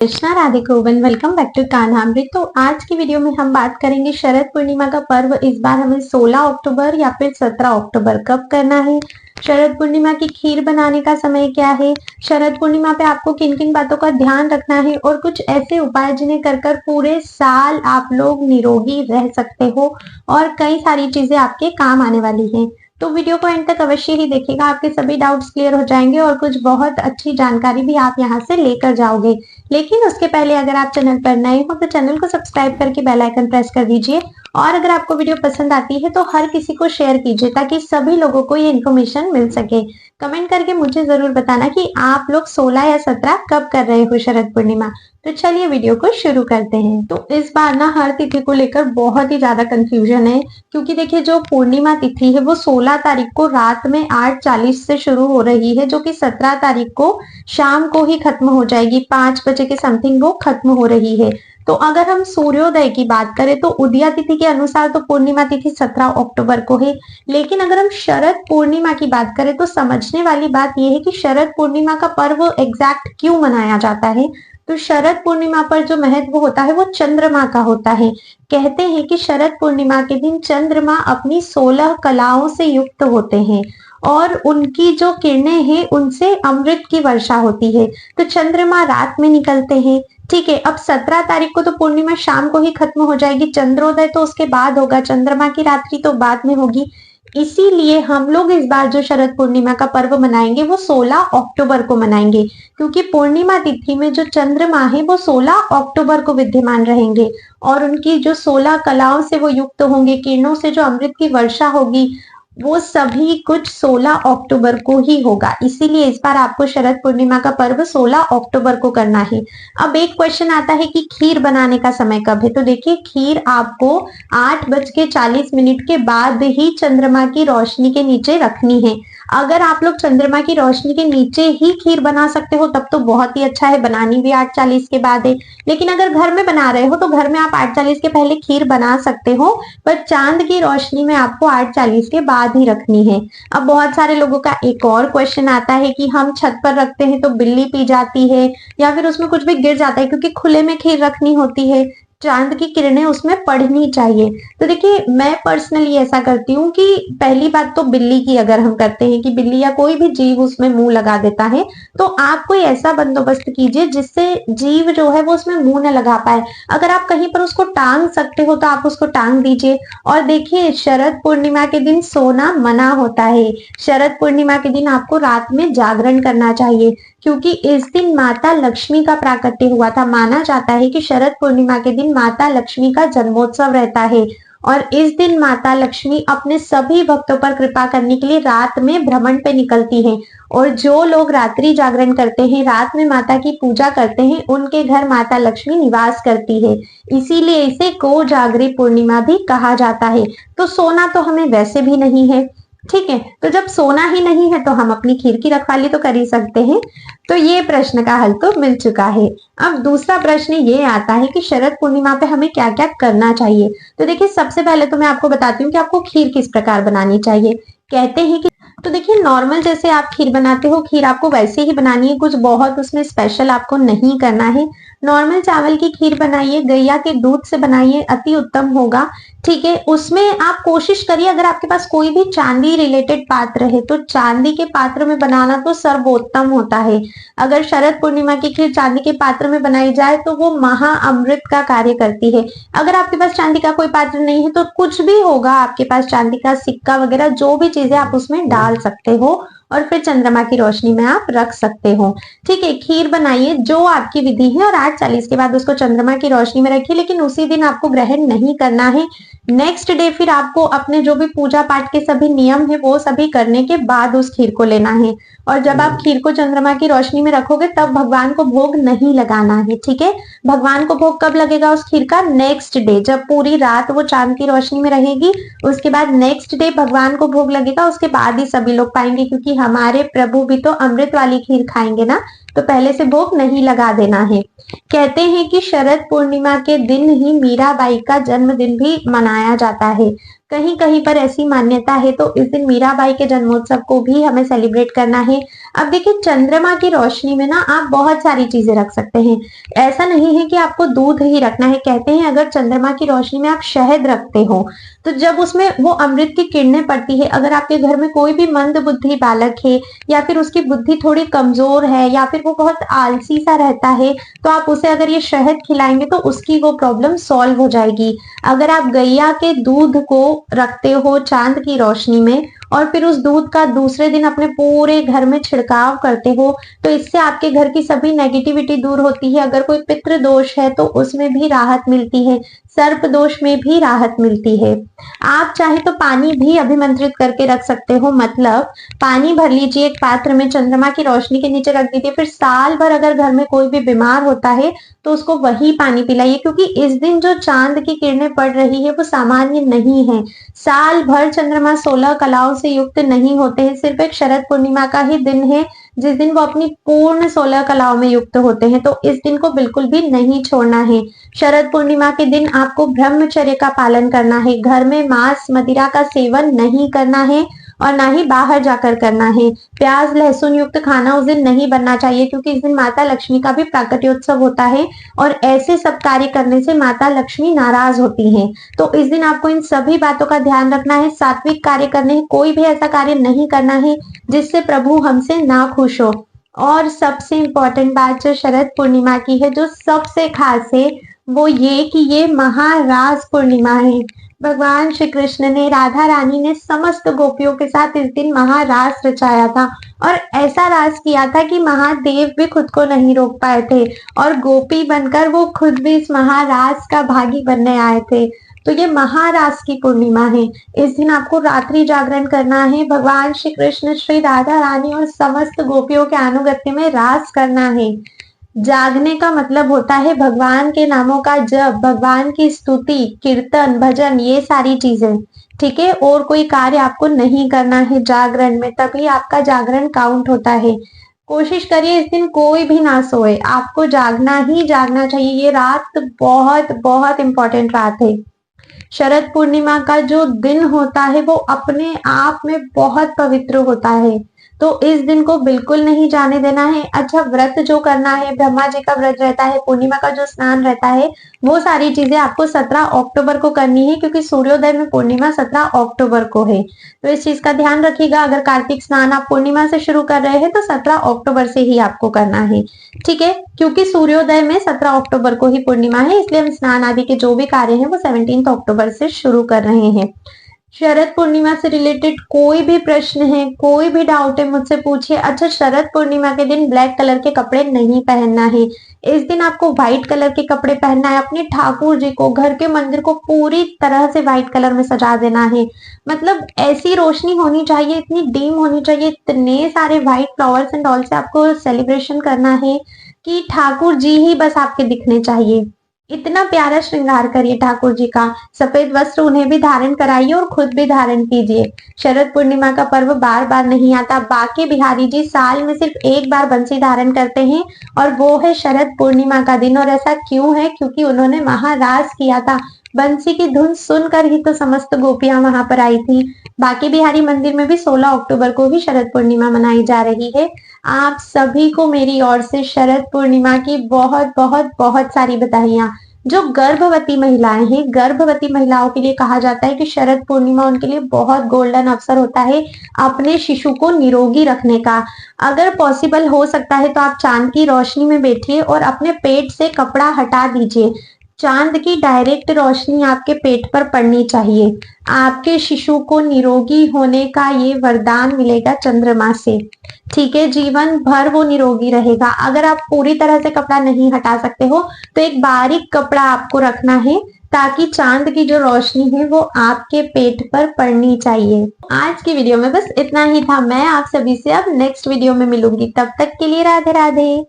Krishna Radhe Govind welcome back to Kanhamrit. तो आज की वीडियो में हम बात करेंगे शरद पूर्णिमा का पर्व इस बार हमें 16 अक्टूबर या फिर 17 अक्टूबर कब करना है। शरद पूर्णिमा की खीर बनाने का समय क्या है। शरद पूर्णिमा पे आपको किन किन बातों का ध्यान रखना है और कुछ ऐसे उपाय जिन्हें कर कर पूरे साल आप लोग निरोगी रह सकते हो और कई सारी चीजें आपके काम आने वाली हैं। तो वीडियो को एंड तक अवश्य ही देखिएगा, आपके सभी डाउट्स क्लियर हो जाएंगे और कुछ बहुत अच्छी जानकारी भी आप यहाँ से लेकर जाओगे। लेकिन उसके पहले अगर आप चैनल पर नए हो तो चैनल को सब्सक्राइब करके बेल आइकन प्रेस कर दीजिए और अगर आपको वीडियो पसंद आती है तो हर किसी को शेयर कीजिए ताकि सभी लोगों को ये इन्फॉर्मेशन मिल सके। कमेंट करके मुझे जरूर बताना कि आप लोग 16 या 17 कब कर रहे हो शरद पूर्णिमा। तो चलिए वीडियो को शुरू करते हैं। तो इस बार ना हर तिथि को लेकर बहुत ही ज्यादा कंफ्यूजन है, क्योंकि देखिए जो पूर्णिमा तिथि है वो 16 तारीख को रात में 8:40 से शुरू हो रही है, जो कि 17 तारीख को शाम को ही खत्म हो जाएगी। 5 बजे के समथिंग वो खत्म हो रही है। तो अगर हम सूर्योदय की बात करें तो उदया तिथि के अनुसार तो पूर्णिमा तिथि 17 अक्टूबर को है। लेकिन अगर हम शरद पूर्णिमा की बात करें तो समझने वाली बात यह है कि शरद पूर्णिमा का पर्व एग्जैक्ट क्यों मनाया जाता है। तो शरद पूर्णिमा पर जो महत्व होता है वो चंद्रमा का होता है। कहते हैं कि शरद पूर्णिमा के दिन चंद्रमा अपनी 16 कलाओं से युक्त होते हैं और उनकी जो किरणें हैं उनसे अमृत की वर्षा होती है। तो चंद्रमा रात में निकलते हैं। ठीक है, अब 17 तारीख को तो पूर्णिमा शाम को ही खत्म हो जाएगी, चंद्रोदय तो उसके बाद होगा, चंद्रमा की रात्रि तो बाद में होगी। इसीलिए हम लोग इस बार जो शरद पूर्णिमा का पर्व मनाएंगे वो 16 अक्टूबर को मनाएंगे, क्योंकि पूर्णिमा तिथि में जो चंद्रमा है वो 16 अक्टूबर को विद्यमान रहेंगे और उनकी जो 16 कलाओं से वो युक्त होंगे, किरणों से जो अमृत की वर्षा होगी, वो सभी कुछ 16 अक्टूबर को ही होगा। इसीलिए इस बार आपको शरद पूर्णिमा का पर्व 16 अक्टूबर को करना है। अब एक क्वेश्चन आता है कि खीर बनाने का समय कब है। तो देखिए, खीर आपको 8:40 के बाद ही चंद्रमा की रोशनी के नीचे रखनी है। अगर आप लोग चंद्रमा की रोशनी के नीचे ही खीर बना सकते हो तब तो बहुत ही अच्छा है, बनानी भी 8:40 के बाद है। लेकिन अगर घर में बना रहे हो तो घर में आप 8:40 के पहले खीर बना सकते हो, पर चांद की रोशनी में आपको 8:40 के बाद ही रखनी है। अब बहुत सारे लोगों का एक और क्वेश्चन आता है कि हम छत पर रखते हैं तो बिल्ली पी जाती है या फिर उसमें कुछ भी गिर जाता है, क्योंकि खुले में खीर रखनी होती है, चांद की किरणें उसमें पड़नी चाहिए। तो देखिए, मैं पर्सनली ऐसा करती हूँ कि पहली बात तो बिल्ली की अगर हम करते हैं कि बिल्ली या कोई भी जीव उसमें मुंह लगा देता है, तो आप कोई ऐसा बंदोबस्त कीजिए जिससे जीव जो है वो उसमें मुंह न लगा पाए। अगर आप कहीं पर उसको टांग सकते हो तो आप उसको टांग दीजिए। और देखिए, शरद पूर्णिमा के दिन सोना मना होता है। शरद पूर्णिमा के दिन आपको रात में जागरण करना चाहिए, क्योंकि इस दिन माता लक्ष्मी का प्राकट्य हुआ था। माना जाता है कि शरद पूर्णिमा के दिन माता लक्ष्मी का जन्मोत्सव रहता है और इस दिन माता लक्ष्मी अपने सभी भक्तों पर कृपा करने के लिए रात में भ्रमण पे निकलती हैं। और जो लोग रात्रि जागरण करते हैं, रात में माता की पूजा करते हैं, उनके घर माता लक्ष्मी निवास करती है। इसीलिए इसे कोजागरी पूर्णिमा भी कहा जाता है। तो सोना तो हमें वैसे भी नहीं है, ठीक है, तो जब सोना ही नहीं है तो हम अपनी खीर की रखवाली तो कर ही सकते हैं। तो ये प्रश्न का हल तो मिल चुका है। अब दूसरा प्रश्न ये आता है कि शरद पूर्णिमा पे हमें क्या क्या करना चाहिए। तो देखिए, सबसे पहले तो मैं आपको बताती हूँ कि आपको खीर किस प्रकार बनानी चाहिए। कहते हैं कि तो देखिए, नॉर्मल जैसे आप खीर बनाते हो, खीर आपको वैसे ही बनानी है, कुछ बहुत उसमें स्पेशल आपको नहीं करना है। नॉर्मल चावल की खीर बनाइए, गैया के दूध से बनाइए, अति उत्तम होगा। ठीक है, उसमें आप कोशिश करिए अगर आपके पास कोई भी चांदी रिलेटेड पात्र है तो चांदी के पात्र में बनाना तो सर्वोत्तम होता है। अगर शरद पूर्णिमा की खीर चांदी के पात्र में बनाई जाए तो वो महा अमृत का कार्य करती है। अगर आपके पास चांदी का कोई पात्र नहीं है तो कुछ भी होगा, आपके पास चांदी का सिक्का वगैरह जो भी चीजें आप उसमें डाल सकते हो और फिर चंद्रमा की रोशनी में आप रख सकते हो। ठीक है, खीर बनाइए जो आपकी विधि है और 8:40 के बाद उसको चंद्रमा की रोशनी में रखिए, लेकिन उसी दिन आपको ग्रहण नहीं करना है। नेक्स्ट डे फिर आपको अपने जो भी पूजा पाठ के सभी नियम है वो सभी करने के बाद उस खीर को लेना है। और जब आप खीर को चंद्रमा की रोशनी में रखोगे तब भगवान को भोग नहीं लगाना है। ठीक है, भगवान को भोग कब लगेगा उस खीर का? नेक्स्ट डे, जब पूरी रात वो चांद की रोशनी में रहेगी उसके बाद नेक्स्ट डे भगवान को भोग लगेगा। उसके बाद ही सभी लोग पाएंगे, क्योंकि हमारे प्रभु भी तो अमृत वाली खीर खाएंगे ना, तो पहले से भोग नहीं लगा देना है। कहते हैं कि शरद पूर्णिमा के दिन ही मीराबाई का जन्मदिन भी मनाया जाता है। कहीं कहीं पर ऐसी मान्यता है, तो इस दिन मीराबाई के जन्मोत्सव को भी हमें सेलिब्रेट करना है। अब देखिए, चंद्रमा की रोशनी में ना आप बहुत सारी चीजें रख सकते हैं। ऐसा नहीं है कि आपको दूध ही रखना है। कहते हैं अगर चंद्रमा की रोशनी में आप शहद रखते हो, तो जब उसमें वो अमृत की किरणें पड़ती है, अगर आपके घर में कोई भी मंद बुद्धि बालक है, या फिर उसकी बुद्धि थोड़ी कमजोर है, या फिर वो बहुत आलसी सा रहता है, तो आप उसे अगर ये शहद खिलाएंगे तो उसकी वो प्रॉब्लम सॉल्व हो जाएगी। अगर आप गैया के दूध को रखते हो चांद की रोशनी में, और फिर उस दूध का दूसरे दिन अपने पूरे घर में छिड़काव करते हो, तो इससे आपके घर की सभी नेगेटिविटी दूर होती है। अगर कोई पितृ दोष है तो उसमें भी राहत मिलती है, सर्प दोष में भी राहत मिलती है। आप चाहे तो पानी भी अभिमंत्रित करके रख सकते हो, मतलब पानी भर लीजिए एक पात्र में, चंद्रमा की रोशनी के नीचे रख दीजिए, फिर साल भर अगर घर में कोई भी बीमार होता है तो उसको वही पानी पिलाइए, क्योंकि इस दिन जो चांद की किरणें पड़ रही है वो सामान्य नहीं है। साल भर चंद्रमा 16 कलाओं से युक्त नहीं होते हैं, सिर्फ एक शरद पूर्णिमा का ही दिन है जिस दिन वो अपनी पूर्ण 16 कलाओं में युक्त होते हैं, तो इस दिन को बिल्कुल भी नहीं छोड़ना है। शरद पूर्णिमा के दिन आपको ब्रह्मचर्य का पालन करना है, घर में मांस मदिरा का सेवन नहीं करना है और ना ही बाहर जाकर करना है। प्याज लहसुन युक्त खाना उस दिन नहीं बनना चाहिए, क्योंकि इस दिन माता लक्ष्मी का भी प्राकट्योत्सव होता है और ऐसे सब कार्य करने से माता लक्ष्मी नाराज होती हैं। तो इस दिन आपको इन सभी बातों का ध्यान रखना है। सात्विक कार्य करने हैं, कोई भी ऐसा कार्य नहीं करना है जिससे प्रभु हमसे ना खुश हो। और सबसे इंपॉर्टेंट बात जो शरद पूर्णिमा की है, जो सबसे खास है, वो ये कि ये महारास पूर्णिमा है। भगवान श्री कृष्ण ने, राधा रानी ने समस्त गोपियों के साथ इस दिन महारास रचाया था, और ऐसा रास किया था कि महादेव भी खुद को नहीं रोक पाए थे, और गोपी बनकर वो खुद भी इस महारास का भागी बनने आए थे। तो ये महारास की पूर्णिमा है। इस दिन आपको रात्रि जागरण करना है, भगवान श्री कृष्ण, श्री राधा रानी और समस्त गोपियों के अनुगत्य में रास करना है। जागने का मतलब होता है भगवान के नामों का जप, भगवान की स्तुति, कीर्तन, भजन, ये सारी चीजें। ठीक है, और कोई कार्य आपको नहीं करना है जागरण में, तभी आपका जागरण काउंट होता है। कोशिश करिए इस दिन कोई भी ना सोए, आपको जागना ही जागना चाहिए। ये रात बहुत बहुत इंपॉर्टेंट रात है। शरद पूर्णिमा का जो दिन होता है वो अपने आप में बहुत पवित्र होता है, तो इस दिन को बिल्कुल नहीं जाने देना है। अच्छा, व्रत जो करना है, ब्रह्मा जी का व्रत रहता है, पूर्णिमा का जो स्नान रहता है, वो सारी चीजें आपको 17 अक्टूबर को करनी है, क्योंकि सूर्योदय में पूर्णिमा 17 अक्टूबर को है। तो इस चीज का ध्यान रखिएगा। अगर कार्तिक स्नान आप पूर्णिमा से शुरू कर रहे हैं तो 17 अक्टूबर से ही आपको करना है। ठीक है, क्योंकि सूर्योदय में 17 अक्टूबर को ही पूर्णिमा है, इसलिए हम स्नान आदि के जो भी कार्य हैं वो 17 अक्टूबर से शुरू कर रहे हैं। शरद पूर्णिमा से रिलेटेड कोई भी प्रश्न है, कोई भी डाउट है, मुझसे पूछिए। अच्छा, शरद पूर्णिमा के दिन ब्लैक कलर के कपड़े नहीं पहनना है। इस दिन आपको व्हाइट कलर के कपड़े पहनना है। अपने ठाकुर जी को, घर के मंदिर को पूरी तरह से व्हाइट कलर में सजा देना है। मतलब ऐसी रोशनी होनी चाहिए, इतनी डीम होनी चाहिए, इतने सारे व्हाइट फ्लावर्स एंड ऑल से आपको सेलिब्रेशन करना है कि ठाकुर जी ही बस आपके दिखने चाहिए। इतना प्यारा श्रृंगार करिए ठाकुर जी का। सफेद वस्त्र उन्हें भी धारण कराइए और खुद भी धारण कीजिए। शरद पूर्णिमा का पर्व बार बार नहीं आता। बाकी बिहारी जी साल में सिर्फ एक बार बंसी धारण करते हैं, और वो है शरद पूर्णिमा का दिन। और ऐसा क्यों है? क्योंकि उन्होंने महारास किया था। बंसी की धुन सुनकर ही तो समस्त गोपियां वहां पर आई थी। बाकी बिहारी मंदिर में भी 16 अक्टूबर को ही शरद पूर्णिमा मनाई जा रही है। आप सभी को मेरी ओर से शरद पूर्णिमा की बहुत बहुत बहुत सारी बधाइयां। जो गर्भवती महिलाएं हैं, गर्भवती महिलाओं के लिए कहा जाता है कि शरद पूर्णिमा उनके लिए बहुत गोल्डन अवसर होता है अपने शिशु को निरोगी रखने का। अगर पॉसिबल हो सकता है तो आप चांद की रोशनी में बैठिए और अपने पेट से कपड़ा हटा दीजिए। चांद की डायरेक्ट रोशनी आपके पेट पर पड़नी चाहिए। आपके शिशु को निरोगी होने का ये वरदान मिलेगा चंद्रमा से। ठीक है, जीवन भर वो निरोगी रहेगा। अगर आप पूरी तरह से कपड़ा नहीं हटा सकते हो तो एक बारीक कपड़ा आपको रखना है, ताकि चांद की जो रोशनी है वो आपके पेट पर पड़नी चाहिए। आज की वीडियो में बस इतना ही था। मैं आप सभी से अब नेक्स्ट वीडियो में मिलूंगी। तब तक के लिए राधे राधे।